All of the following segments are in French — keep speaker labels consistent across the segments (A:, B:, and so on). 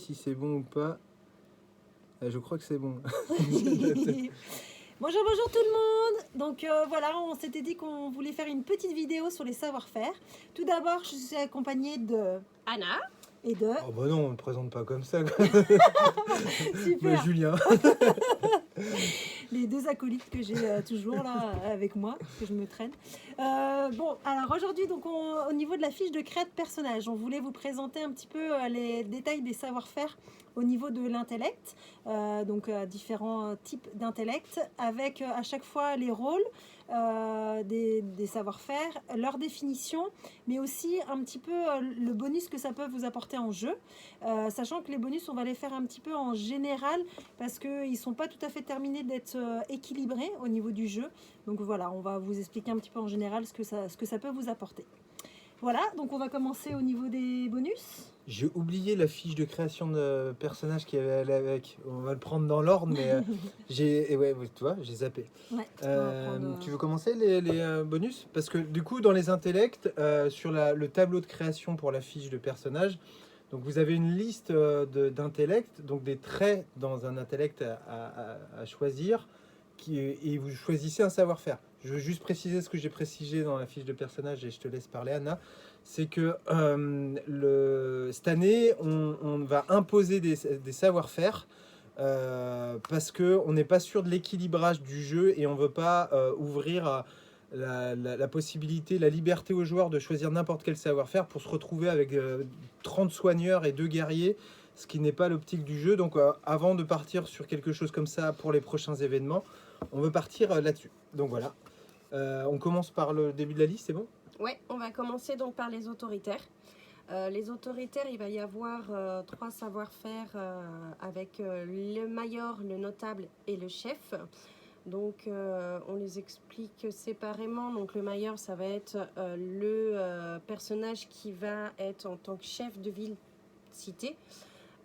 A: si c'est bon ou pas. Je crois que c'est bon.
B: Bonjour, bonjour tout le monde. Donc voilà, on s'était dit qu'on voulait faire une petite vidéo sur les savoir-faire. Tout d'abord, je suis accompagnée de
C: Anna.
B: et de
A: Oh bah non, on ne présente pas comme ça. Mais
B: super,
A: Julien.
B: les deux acolytes que j'ai toujours là avec moi, que je me traîne. Bon, alors aujourd'hui, donc au niveau de la fiche de créa de personnage, on voulait vous présenter un petit peu les détails des savoir-faire au niveau de l'intellect, donc différents types d'intellect, avec à chaque fois les rôles des savoir-faire, leur définition, mais aussi un petit peu le bonus que ça peut vous apporter en jeu, sachant que les bonus, on va les faire un petit peu en général, parce qu'ils ne sont pas tout à fait terminés d'être équilibrés au niveau du jeu. Donc voilà, on va vous expliquer un petit peu en général ce que ça peut vous apporter. Voilà, donc on va commencer au niveau des bonus.
A: J'ai oublié la fiche de création de personnage qui avait avec. On va le prendre dans l'ordre, mais ouais, tu vois, j'ai zappé.
B: Ouais, on va prendre,
A: Tu veux commencer les bonus? Parce que du coup, dans les intellects, sur le tableau de création pour la fiche de personnage, donc vous avez une liste d'intellects, donc des traits dans un intellect à choisir, et vous choisissez un savoir-faire. Je veux juste préciser ce que j'ai précisé dans la fiche de personnage et je te laisse parler, Anna. C'est que cette année, on va imposer des savoir-faire parce qu'on n'est pas sûr de l'équilibrage du jeu et on ne veut pas ouvrir la possibilité, la liberté aux joueurs de choisir n'importe quel savoir-faire pour se retrouver avec 30 soigneurs et 2 guerriers, ce qui n'est pas l'optique du jeu. Donc avant de partir sur quelque chose comme ça pour les prochains événements, on veut partir là-dessus. Donc voilà. On commence par le début de la liste, c'est bon?
C: Ouais, on va commencer donc par les autoritaires. Les autoritaires, il va y avoir 3 savoir-faire avec le mayor, le notable et le chef. Donc on les explique séparément. Donc le mayor, ça va être le personnage qui va être en tant que chef de ville cité.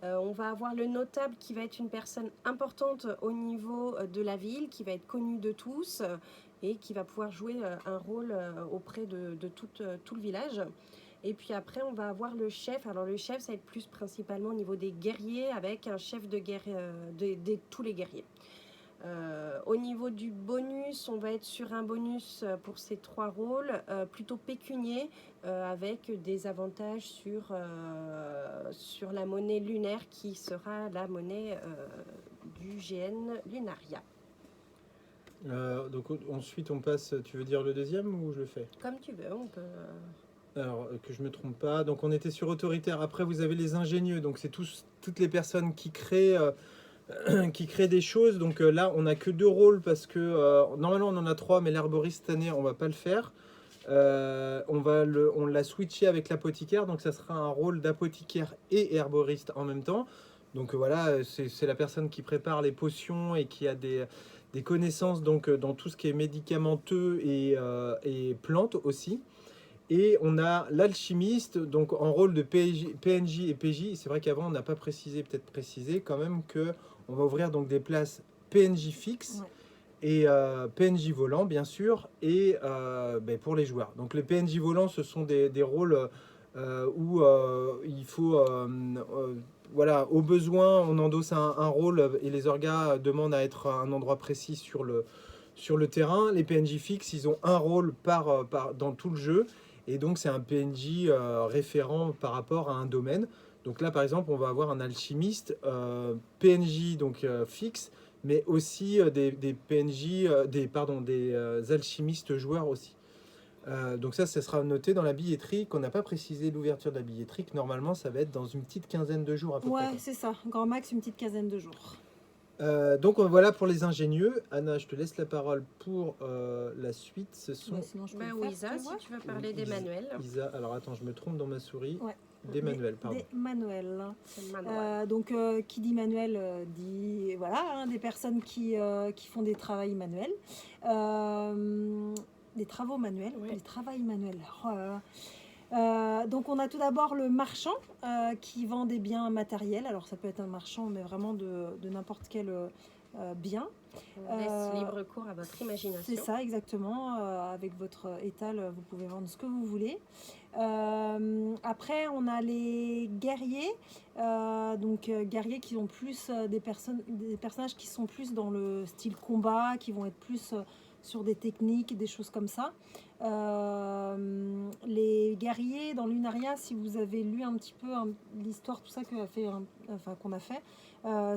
C: On va avoir le notable qui va être une personne importante au niveau de la ville, qui va être connue de tous et qui va pouvoir jouer un rôle auprès de tout le village. Et puis après, on va avoir le chef. Alors le chef, ça va être plus principalement au niveau des guerriers, avec un chef de guerre de tous les guerriers. Au niveau du bonus, on va être sur un bonus pour ces 3 rôles, plutôt pécunier, avec des avantages sur la monnaie lunaire qui sera la monnaie du GN Lunaria.
A: Donc ensuite on passe, tu veux dire le deuxième ou je le fais?
C: Comme tu veux, on peut...
A: Alors que je me trompe pas, donc on était sur autoritaire, après vous avez les ingénieux, donc c'est toutes les personnes qui créent des choses. Donc là on n'a que 2 rôles parce que normalement on en a 3, mais l'herboriste cette année on va pas le faire. On l'a switché avec l'apothicaire, donc ça sera un rôle d'apothicaire et herboriste en même temps. Donc voilà, c'est la personne qui prépare les potions et qui a des connaissances donc, dans tout ce qui est médicamenteux et plantes aussi. Et on a l'alchimiste, donc en rôle de PNJ et PJ. C'est vrai qu'avant, on n'a pas précisé, peut-être précisé quand même que on va ouvrir donc des places PNJ fixes.
B: Ouais.
A: Et PNJ volants, bien sûr, et pour les joueurs. Donc les PNJ volants, ce sont des rôles où il faut, voilà, au besoin, on endosse un rôle et les orgas demandent à être à un endroit précis sur le terrain. Les PNJ fixes, ils ont un rôle dans tout le jeu, et donc c'est un PNJ référent par rapport à un domaine. Donc là, par exemple, on va avoir un alchimiste PNJ donc fixe, mais aussi des PNJ, des alchimistes joueurs aussi. Donc ça sera noté dans la billetterie, qu'on n'a pas précisé l'ouverture de la billetterie, que normalement ça va être dans une petite quinzaine de jours à peu près.
B: Ouais, c'est ça. Grand max, une petite quinzaine de jours.
A: Donc voilà pour les ingénieux. Anna, je te laisse la parole pour la suite. Ce sont...
B: Ouais, sinon, je peux le
C: ou
B: faire,
C: Isa,
B: tu
C: si
B: vois.
C: tu veux parler des manuels.
A: Isa, alors attends, je me trompe dans ma souris.
B: Ouais.
A: Des manuels, pardon.
B: Des manuels.
C: C'est le manuel.
B: Donc, qui dit manuel dit voilà, hein, des personnes qui font des travaux manuels. Des travaux manuels,
C: Ouais.
B: des travaux manuels. Oh là là. Donc, on a tout d'abord le marchand qui vend des biens matériels. Alors, ça peut être un marchand, mais vraiment de n'importe quel bien.
C: On laisse libre cours à votre imagination.
B: C'est ça, exactement. Avec votre étal, vous pouvez vendre ce que vous voulez. Après, on a les guerriers. Guerriers qui ont plus des personnages qui sont plus dans le style combat, qui vont être plus sur des techniques, des choses comme ça. Les guerriers dans Lunaria, si vous avez lu un petit peu l'histoire, tout ça qu'on a fait,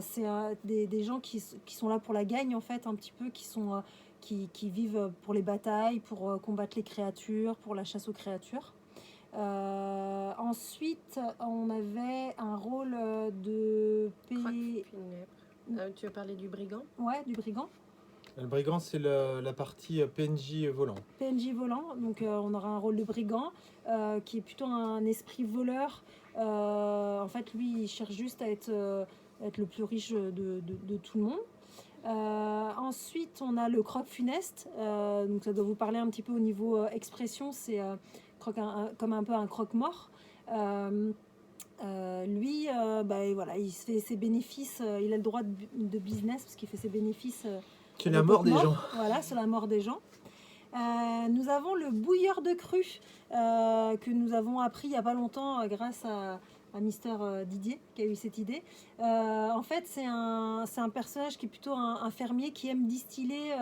B: c'est des gens qui sont là pour la gagne, en fait, un petit peu, qui vivent pour les batailles, pour combattre les créatures, pour la chasse aux créatures. Ensuite, on avait un rôle de
C: tu veux parler du brigand?
B: Ouais, du brigand.
A: Le brigand, c'est la partie PNJ volant.
B: PNJ volant, donc on aura un rôle de brigand qui est plutôt un esprit voleur. En fait, lui, il cherche juste à être le plus riche de tout le monde. Ensuite, on a le croque funeste. Donc ça doit vous parler un petit peu au niveau expression. C'est comme un peu un croque-mort. Lui, voilà, il se fait ses bénéfices. Il a le droit de business parce qu'il fait ses bénéfices.
A: C'est la mort des gens.
B: Voilà, c'est la mort des gens. Nous avons le bouilleur de cru que nous avons appris il n'y a pas longtemps grâce à Mister Didier qui a eu cette idée. En fait, c'est un personnage qui est plutôt un fermier qui aime distiller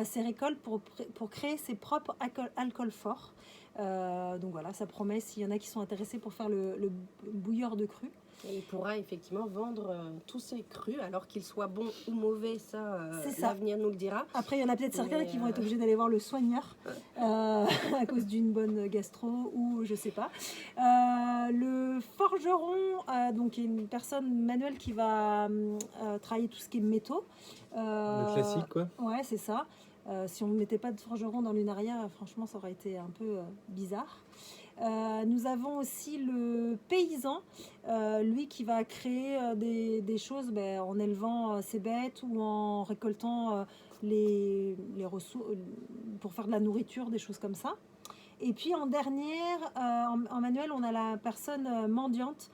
B: ses récoltes pour créer ses propres alcools forts. Donc voilà, ça promet s'il y en a qui sont intéressés pour faire le bouilleur de cru.
C: Et il pourra effectivement vendre tous ses crus, alors qu'ils soient bons ou mauvais, l'avenir nous le dira.
B: Après, il y en a peut-être certains qui vont être obligés d'aller voir le soigneur à cause d'une bonne gastro ou je sais pas. Le forgeron, donc une personne manuelle qui va travailler tout ce qui est métaux.
A: Le classique, quoi.
B: Ouais, c'est ça. Si on ne mettait pas de forgeron dans Lunaria, franchement, ça aurait été un peu bizarre. Nous avons aussi le paysan, lui qui va créer des choses en élevant ses bêtes ou en récoltant les ressources pour faire de la nourriture, des choses comme ça. Et puis en dernière, en manuel, on a la personne mendiante,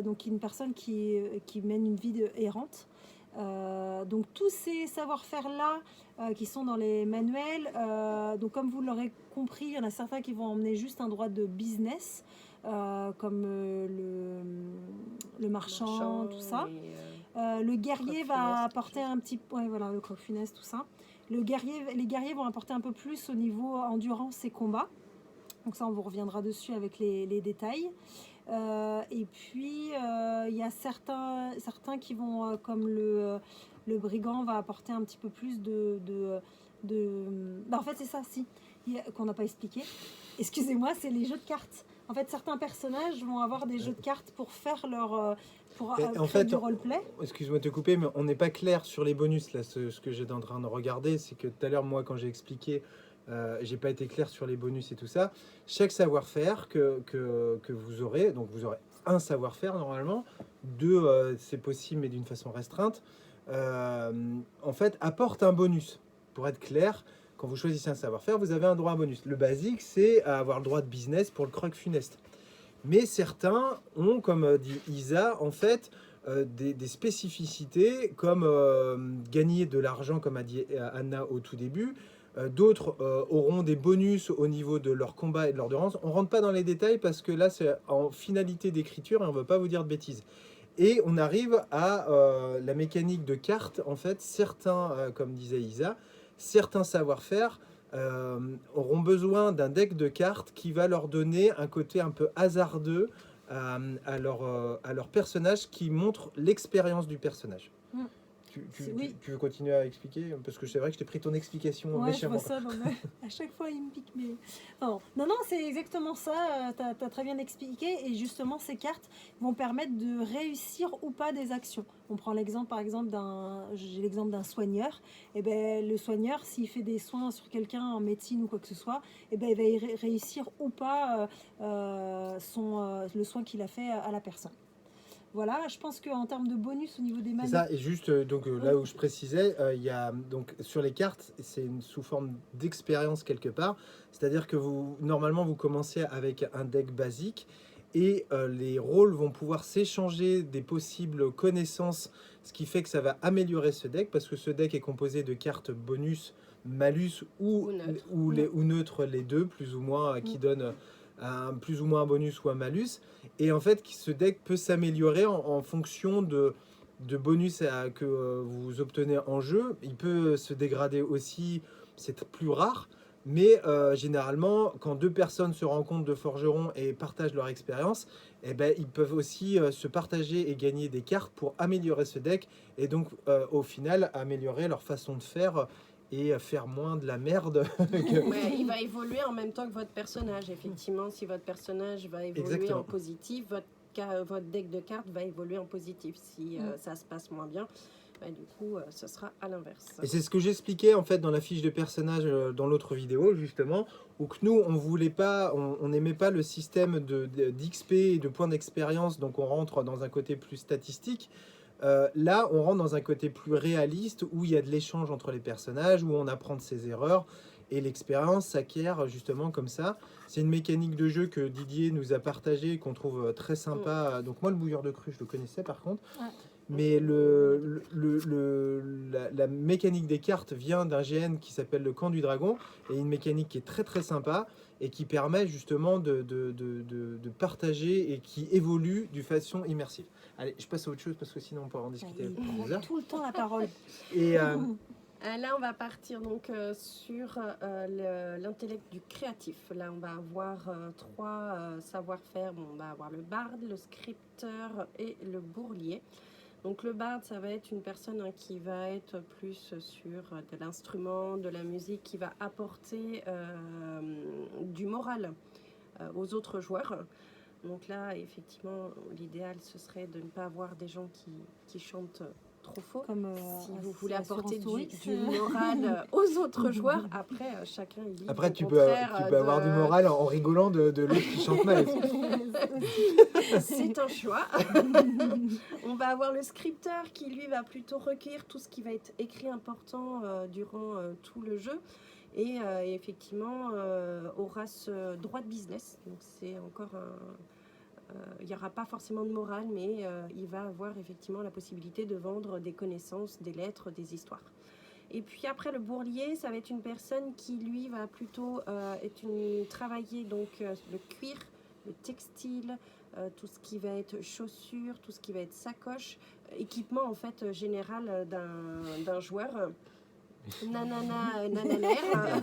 B: donc une personne qui mène une vie errante. Donc tous ces savoir-faire-là qui sont dans les manuels, donc comme vous l'aurez compris, il y en a certains qui vont emmener juste un droit de business, comme le marchand, tout ça. Le guerrier va apporter un petit... Ouais, voilà, le croque funeste, tout ça. Les guerriers vont apporter un peu plus au niveau endurance et combat. Donc ça, on vous reviendra dessus avec les détails. Et puis, il y a certains qui vont, comme le brigand, va apporter un petit peu plus en fait, c'est ça, qu'on n'a pas expliqué. Excusez-moi, c'est les jeux de cartes. En fait, certains personnages vont avoir des jeux de cartes pour faire leur... du roleplay.
A: Excuse-moi de te couper, mais on n'est pas clair sur les bonus. Là, ce que j'étais en train de regarder, c'est que tout à l'heure, moi, quand j'ai expliqué... j'ai pas été clair sur les bonus et tout ça. Chaque savoir-faire que vous aurez, donc vous aurez un savoir-faire normalement, deux c'est possible mais d'une façon restreinte, en fait apporte un bonus. Pour être clair, quand vous choisissez un savoir-faire, vous avez un droit à un bonus. Le basique, c'est avoir le droit de business pour le croque funeste. Mais certains ont, comme dit Isa, en fait des spécificités comme gagner de l'argent, comme a dit Anna au tout début. D'autres auront des bonus au niveau de leur combat et de leur endurance. On ne rentre pas dans les détails parce que là, c'est en finalité d'écriture et on ne veut pas vous dire de bêtises. Et on arrive à la mécanique de cartes. En fait, certains, comme disait Isa, certains savoir-faire auront besoin d'un deck de cartes qui va leur donner un côté un peu hasardeux à leur personnage qui montre l'expérience du personnage. Tu veux continuer à expliquer? Parce que c'est vrai que je t'ai pris ton explication méchamment.
B: Ouais, je vois ça, à chaque fois il me pique. Mais... non, c'est exactement ça, tu as très bien expliqué. Et justement, ces cartes vont permettre de réussir ou pas des actions. On prend l'exemple, par exemple, j'ai l'exemple d'un soigneur. Et le soigneur, s'il fait des soins sur quelqu'un en médecine ou quoi que ce soit, il va réussir ou pas le soin qu'il a fait à la personne. Voilà, je pense qu'en termes de bonus au niveau des manuels...
A: C'est ça, et juste là où je précisais, il y a donc sur les cartes, c'est sous forme d'expérience quelque part. C'est-à-dire que normalement, vous commencez avec un deck basique et les rôles vont pouvoir s'échanger des possibles connaissances, ce qui fait que ça va améliorer ce deck, parce que ce deck est composé de cartes bonus, malus
C: Ou neutre.
A: ou neutres, les deux, plus ou moins, qui donnent plus ou moins un bonus ou un malus. Et en fait, ce deck peut s'améliorer en fonction de bonus que vous obtenez en jeu. Il peut se dégrader aussi, c'est plus rare. Mais généralement, quand deux personnes se rencontrent de forgerons et partagent leur expérience, eh ben, ils peuvent aussi se partager et gagner des cartes pour améliorer ce deck et donc au final améliorer leur façon de faire et faire moins de la merde.
C: Ouais, il va évoluer en même temps que votre personnage. Effectivement, si votre personnage va évoluer
A: Exactement.
C: en positif, votre deck de cartes va évoluer en positif. Si ça se passe moins bien, bah, du coup, ce sera à l'inverse.
A: Et c'est ce que j'expliquais en fait dans la fiche de personnage dans l'autre vidéo justement, où que nous on voulait pas, on n'aimait pas le système d'XP et de points d'expérience, donc on rentre dans un côté plus statistique. Là, on rentre dans un côté plus réaliste où il y a de l'échange entre les personnages, où on apprend de ses erreurs et l'expérience s'acquiert justement comme ça. C'est une mécanique de jeu que Didier nous a partagée, qu'on trouve très sympa. Donc moi, le bouilleur de cru, je le connaissais par contre.
B: Ouais.
A: Mais la mécanique des cartes vient d'un GN qui s'appelle le Camp du Dragon, et une mécanique qui est très très sympa et qui permet justement de partager et qui évolue de façon immersive. Allez, je passe à autre chose parce que sinon on peut en discuter
B: Il
A: pendant
B: prend
A: des heures.
B: tout le temps la parole.
A: Et
C: Là, on va partir donc sur l'intellect du créatif. Là, on va avoir trois savoir-faire. Bon, on va avoir le barde, le scripteur et le bourlier. Donc le barde, ça va être une personne qui va être plus sur de l'instrument, de la musique, qui va apporter du moral aux autres joueurs. Donc là, effectivement, l'idéal, ce serait de ne pas avoir des gens qui chantent trop faux.
B: Comme
C: Si vous voulez apporter du
B: Tourix,
C: moral aux autres joueurs, après, chacun est libre.
A: après,
C: au
A: tu peux
C: contraire,
A: avoir du moral en rigolant de l'autre qui chante mal.
C: C'est un choix. On va avoir le scripteur qui, lui, va plutôt recueillir tout ce qui va être écrit important durant tout le jeu. Et effectivement, aura ce droit de business. Donc, c'est encore il n'y aura pas forcément de morale, mais il va avoir effectivement la possibilité de vendre des connaissances, des lettres, des histoires. Et puis après, le bourlier, ça va être une personne qui, lui, va plutôt travailler donc, le cuir, le textile, tout ce qui va être chaussures, tout ce qui va être sacoche, équipement en fait général d'un joueur. Nananaire.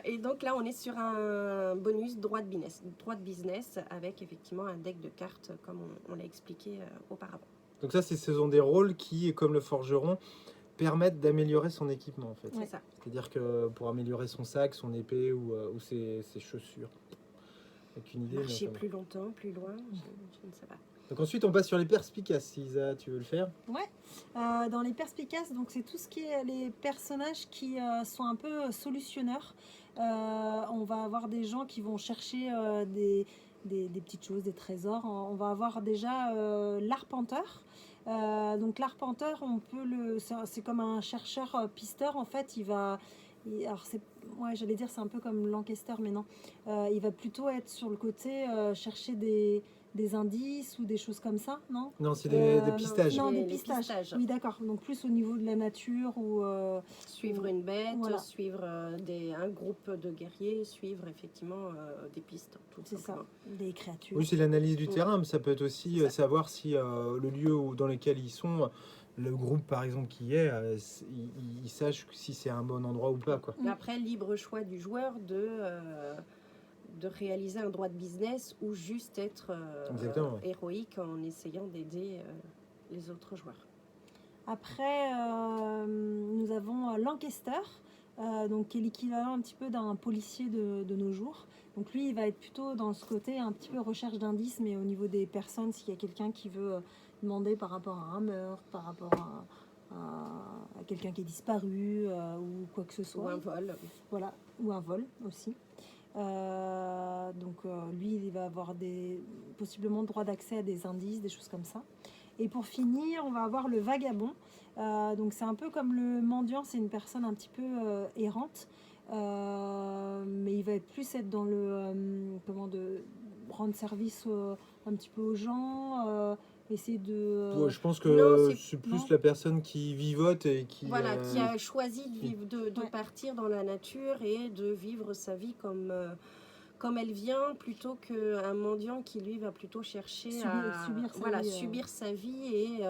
C: Et donc là, on est sur un bonus droit de business avec effectivement un deck de cartes comme on l'a expliqué auparavant.
A: Donc ça, ce sont des rôles qui, comme le forgeron, permettent d'améliorer son équipement en fait.
C: C'est ça.
A: C'est-à-dire que pour améliorer son sac, son épée ou ses chaussures. Avec une idée.
C: Marcher plus longtemps, plus loin, je ne sais pas.
A: Donc ensuite, on passe sur les perspicaces. Isa, tu veux le faire?
B: Ouais, dans les perspicaces, donc c'est tout ce qui est les personnages qui sont un peu solutionneurs. On va avoir des gens qui vont chercher des petites choses, des trésors. On va avoir déjà l'arpenteur. Donc l'arpenteur, c'est comme un chercheur pisteur en fait. Alors j'allais dire c'est un peu comme Lancaster, mais non. Il va plutôt être sur le côté chercher des indices ou des choses comme ça, non?
A: Non, c'est des pistages.
B: Non, des
C: Les
B: pistages.
C: pistages.
B: Oui, d'accord. Donc plus au niveau de la nature ou
C: Suivre une bête,
B: Voilà.
C: suivre un groupe de guerriers, suivre effectivement des pistes, tout
B: c'est ça,
C: simplement.
B: des créatures.
A: Oui, c'est l'analyse du terrain, mais ça peut être aussi
C: C'est ça.
A: savoir si le lieu dans lequel ils sont, le groupe par exemple qui y est, ils sachent si c'est un bon endroit ou pas, quoi.
C: Mais après, libre choix du joueur de réaliser un droit de business ou juste être
A: Exactement, ouais.
C: héroïque en essayant d'aider les autres joueurs.
B: Après, nous avons Lancaster, donc, qui est l'équivalent un petit peu d'un policier de nos jours. Donc lui, il va être plutôt dans ce côté un petit peu recherche d'indices, mais au niveau des personnes, s'il y a quelqu'un qui veut demander par rapport à un meurtre, par rapport à quelqu'un qui est disparu ou quoi que ce soit.
C: Ou un vol.
B: Voilà, ou un vol aussi. Lui, il va avoir possiblement droit d'accès à des indices, des choses comme ça. Et pour finir, on va avoir le vagabond. Donc c'est un peu comme le mendiant, c'est une personne un petit peu errante. Mais il va être dans le de rendre service un petit peu aux gens, essayer de
A: Ouais, je pense que
C: Non,
A: c'est plus
B: non.
A: la personne qui vivote et qui...
C: Voilà, qui a choisi de,
A: oui.
C: vivre, de
B: Ouais.
C: partir dans la nature et de vivre sa vie comme elle vient, plutôt qu'un mendiant qui, lui, va plutôt chercher
B: subir sa
C: voilà,
B: vie,
C: subir sa vie et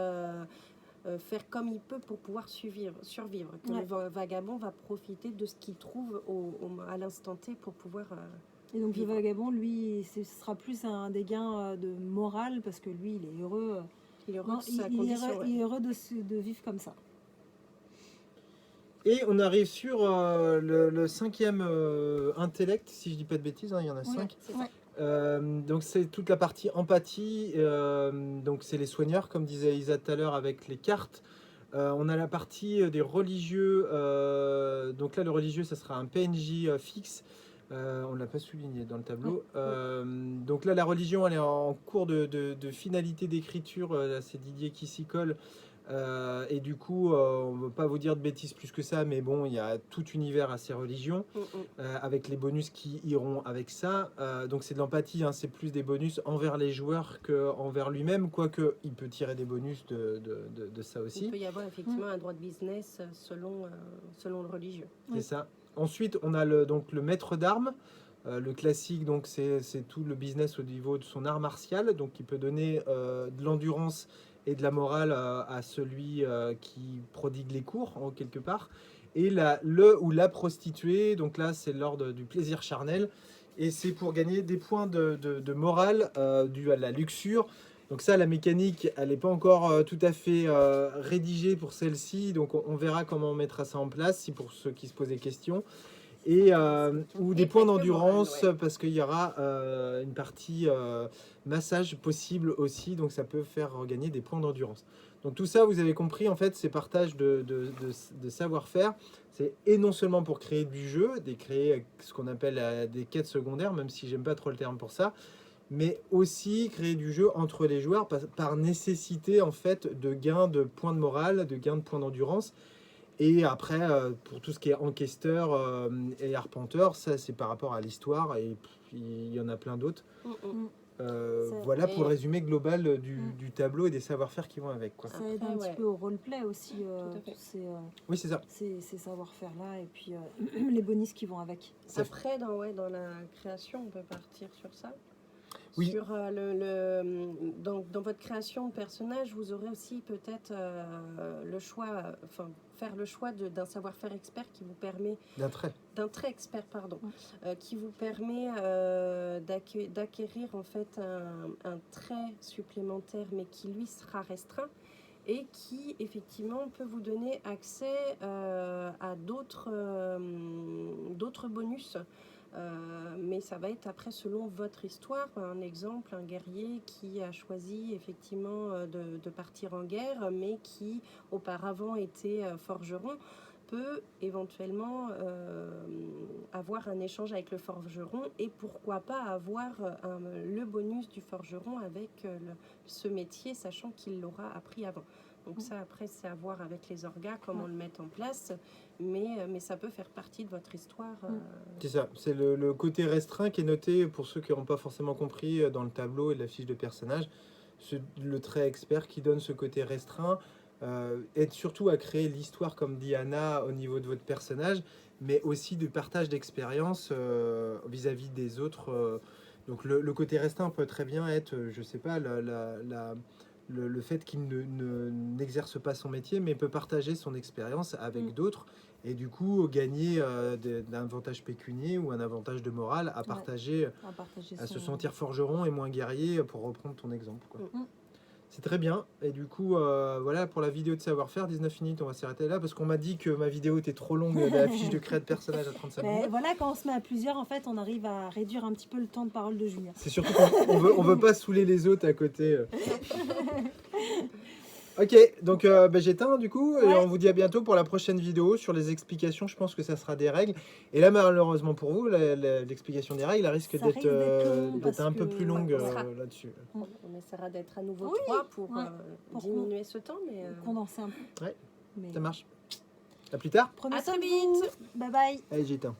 C: faire comme il peut pour pouvoir survivre. Que
B: Ouais.
C: le vagabond va profiter de ce qu'il trouve à l'instant T pour pouvoir...
B: Et donc
C: vivre.
B: le vagabond, lui, ce sera plus un dégain de morale parce que lui, il est heureux.
C: il est heureux
B: Non,
C: de sa
B: il est
C: condition.
B: heureux,
C: Ouais.
B: il est heureux de vivre comme ça.
A: Et on arrive sur le 5e intellect, si je dis pas de bêtises, hein, il y en a
B: Ouais.
A: 5.
C: C'est ça.
B: Ouais.
A: Donc c'est toute la partie empathie, donc c'est les soigneurs, comme disait Isa tout à l'heure avec les cartes. On a la partie des religieux, donc là le religieux ça sera un PNJ fixe, on ne l'a pas souligné dans le tableau. Donc là la religion elle est en cours de finalité d'écriture, là, c'est Didier qui s'y colle. Et du coup, on ne veut pas vous dire de bêtises plus que ça, mais bon, il y a tout univers à ces religions, avec les bonus qui iront avec ça. Donc c'est de l'empathie, hein, c'est plus des bonus envers les joueurs qu'envers lui-même, quoique il peut tirer des bonus de ça
C: Il
A: aussi.
C: peut y avoir effectivement un droit de business selon le religieux.
A: C'est ça. Ensuite, on a donc le maître d'armes. Le classique, donc c'est tout le business au niveau de son art martial, donc il peut donner de l'endurance et de la morale à celui qui prodigue les cours, en quelque part. Et le ou la prostituée, donc là c'est l'ordre du plaisir charnel, et c'est pour gagner des points de morale dû à la luxure. Donc ça, la mécanique, elle n'est pas encore tout à fait rédigée pour celle-ci, donc on verra comment on mettra ça en place, si pour ceux qui se posent des questions. Et, ou des points d'endurance,
C: morale, ouais.
A: parce qu'il y aura une partie massage possible aussi, donc ça peut faire gagner des points d'endurance. Donc tout ça, vous avez compris, en fait, ces partages de savoir-faire, c'est et non seulement pour créer du jeu, créer ce qu'on appelle des quêtes secondaires, même si j'aime pas trop le terme pour ça, mais aussi créer du jeu entre les joueurs par nécessité, en fait, de gain de points de morale, de gain de points d'endurance. Et après, pour tout ce qui est enquesteur et arpenteur, ça c'est par rapport à l'histoire, et il y en a plein d'autres. Voilà pour le résumé global du tableau et des savoir-faire qui vont avec, quoi.
B: Ça aide un petit peu au roleplay aussi,
A: Oui, c'est ça.
B: ces savoir-faire-là, et puis les bonus qui vont avec.
C: Après, dans la création, on peut partir sur ça.
A: Oui.
C: Sur dans votre création de personnage, vous aurez aussi peut-être le choix, faire le choix d'un savoir-faire expert qui vous permet d'un trait expert, pardon, qui vous permet d'acquérir en fait un trait supplémentaire, mais qui lui sera restreint et qui effectivement peut vous donner accès à d'autres bonus. Mais ça va être après selon votre histoire. Un exemple, un guerrier qui a choisi effectivement de partir en guerre, mais qui auparavant était forgeron, peut éventuellement avoir un échange avec le forgeron et pourquoi pas avoir le bonus du forgeron avec ce métier, sachant qu'il l'aura appris avant. Donc ça, après, c'est à voir avec les orgas, comment le mettre en place, mais ça peut faire partie de votre histoire.
A: C'est ça, c'est le côté restreint qui est noté, pour ceux qui n'auront pas forcément compris, dans le tableau et la fiche de personnage. Le trait expert qui donne ce côté restreint, aide surtout à créer l'histoire, comme dit Anna, au niveau de votre personnage, mais aussi du partage d'expérience vis-à-vis des autres. Donc le côté restreint peut très bien être, je sais pas, le fait qu'il n'exerce pas son métier, mais peut partager son expérience avec d'autres, et du coup gagner d'un avantage pécunier ou un avantage de morale à partager, à se sentir forgeron et moins guerrier, pour reprendre ton exemple, quoi. C'est très bien. Et du coup, voilà pour la vidéo de savoir-faire, 19 minutes, on va s'arrêter là parce qu'on m'a dit que ma vidéo était trop longue, la fiche de créer de personnage à 35 minutes.
B: Voilà, quand on se met à plusieurs, en fait, on arrive à réduire un petit peu le temps de parole de Julien.
A: C'est surtout qu'on veut pas saouler les autres à côté. Ok, donc j'éteins du coup, et on vous dit à bientôt pour la prochaine vidéo sur les explications. Je pense que ça sera des règles. Et là, malheureusement pour vous, l'explication des règles risque d'être un peu plus longue là-dessus.
C: On essaiera d'être à nouveau 3 pour diminuer ce temps, mais
B: condenser un peu.
A: Ouais, ça marche. À plus tard.
B: Prenez
C: à
B: soin
C: très
B: de vous.
C: vite.
B: Bye bye.
A: Allez, j'éteins.